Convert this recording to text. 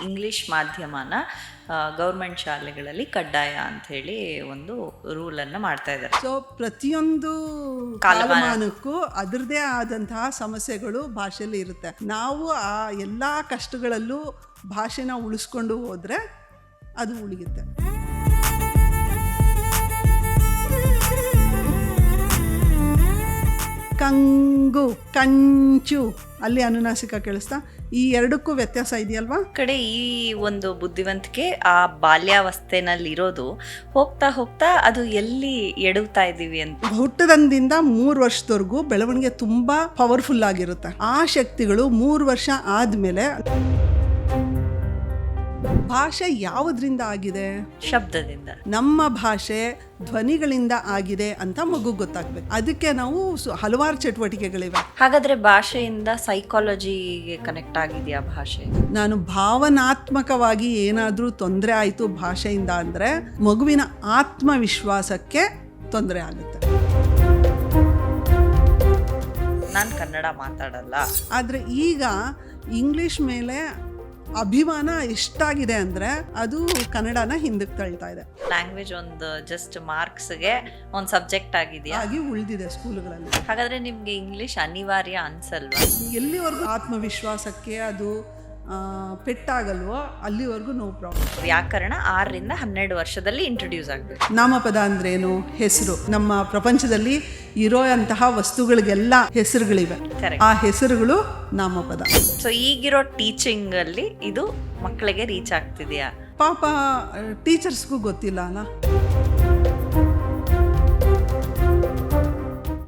English ಮಾಧ್ಯಮನ government ಶಾಲೆಗಳಲ್ಲಿ ಕಡ್ಡಾಯ ಅಂಥೇಳಿ ಒಂದು ರೂಲನ್ನು ಮಾಡ್ತಾ ಇದ್ದಾರೆ. ಸೊ ಪ್ರತಿಯೊಂದು ಕಾಲಮಾನಕ್ಕೂ ಅದರದೇ ಆದಂತಹ ಸಮಸ್ಯೆಗಳು ಭಾಷೆಯಲ್ಲಿ ಇರುತ್ತೆ. ನಾವು ಆ ಎಲ್ಲ ಕಷ್ಟಗಳಲ್ಲೂ ಭಾಷೆನ ಉಳಿಸ್ಕೊಂಡು ಹೋದರೆ ಅದು ಉಳಿಯುತ್ತೆ. ಕಂಗು, ಕಂಚು, ಅಲ್ಲಿ ಅನುನಾಸಿಕ ಕೇಳಿಸ್ತಾ, ಈ ಎರಡಕ್ಕೂ ವ್ಯತ್ಯಾಸ ಇದೆಯಲ್ವಾ? ಕಡೆ ಈ ಒಂದು ಬುದ್ಧಿವಂತಿಕೆ ಆ ಬಾಲ್ಯಾವಸ್ಥೆನಲ್ಲಿ ಇರೋದು ಹೋಗ್ತಾ ಹೋಗ್ತಾ ಅದು ಎಲ್ಲಿ ಎಡುತ್ತಾ ಇದ್ದೀವಿ ಅಂತ. ಹುಟ್ಟದಂದಿಂದ 3 ವರ್ಷದವರೆಗೂ ಬೆಳವಣಿಗೆ ತುಂಬಾ ಪವರ್ಫುಲ್ ಆಗಿರುತ್ತೆ. ಆ ಶಕ್ತಿಗಳು 3 ವರ್ಷ ಆದ್ಮೇಲೆ ಭಾಷೆ ಯಾವುದರಿಂದ ಆಗಿದೆ? ಶಬ್ದದಿಂದ. ನಮ್ಮ ಭಾಷೆ ಧ್ವನಿಗಳಿಂದ ಆಗಿದೆ ಅಂತ ಮಗು ಗೊತ್ತಾಗ್ಬೇಕು. ಅದಕ್ಕೆ ನಾವು ಹಲವಾರು ಚಟುವಟಿಕೆಗಳಿವೆ. ಹಾಗಾದ್ರೆ ಭಾಷೆಯಿಂದ ಸೈಕಾಲಜಿಗೆ ಕನೆಕ್ಟ್ ಆಗಿದೆಯಾ ಭಾಷೆ? ನಾನು ಭಾವನಾತ್ಮಕವಾಗಿ ಏನಾದರೂ ತೊಂದರೆ ಆಯಿತು ಭಾಷೆಯಿಂದ ಅಂದರೆ ಮಗುವಿನ ಆತ್ಮವಿಶ್ವಾಸಕ್ಕೆ ತೊಂದರೆ ಆಗುತ್ತೆ. ನಾನು ಕನ್ನಡ ಮಾತಾಡಲ್ಲ, ಆದರೆ ಈಗ ಇಂಗ್ಲಿಷ್ ಮೇಲೆ ಅಭಿಮಾನ ಎಷ್ಟಾಗಿದೆ ಅಂದರೆ ಅದು ಕನ್ನಡನ ಹಿಂದಕ್ಕೆ ತಳ್ತಾ ಇದೆ. ಲ್ಯಾಂಗ್ವೇಜ್ ಒಂದು ಜಸ್ಟ್ ಮಾರ್ಕ್ಸ್ಗೆ ಒಂದು ಸಬ್ಜೆಕ್ಟ್ ಆಗಿದೆಯಾ ಆಗಿ ಉಳಿದಿದೆ ಸ್ಕೂಲ್ಗಳಲ್ಲಿ. ಹಾಗಾದ್ರೆ ನಿಮ್ಗೆ ಇಂಗ್ಲಿಷ್ ಅನಿವಾರ್ಯ ಅನ್ಸಲ್ವಾ? ಎಲ್ಲಿವರೆಗೂ ಆತ್ಮವಿಶ್ವಾಸಕ್ಕೆ ಅದು ಪೆಟ್ಟಾಗಲ್ವೋ ಅಲ್ಲಿವರೆಗೂ ನೋ ಪ್ರಾಬ್ಲಮ್. ವ್ಯಾಕರಣ 6ರಿಂದ 12 ವರ್ಷದಲ್ಲಿ ಇಂಟ್ರೊಡ್ಯೂಸ್ ಆಗಬೇಕು. ನಾಮಪದ ಅಂದ್ರೇನು? ಹೆಸರು. ನಮ್ಮ ಪ್ರಪಂಚದಲ್ಲಿ ಇರೋ ಅಂತಹ ವಸ್ತುಗಳಿಗೆಲ್ಲ ಹೆಸರುಗಳಿವೆ. ಆ ಹೆಸರುಗಳು ನಾಮಪದ. ಸೊ ಈಗಿರೋ ಟೀಚಿಂಗ್ ಅಲ್ಲಿ ಇದು ಮಕ್ಕಳಿಗೆ ರೀಚ್ ಆಗ್ತಿದೆಯಾ? ಪಾಪ ಟೀಚರ್ಸ್ಗೂ ಗೊತ್ತಿಲ್ಲ ಅಲ್ಲ.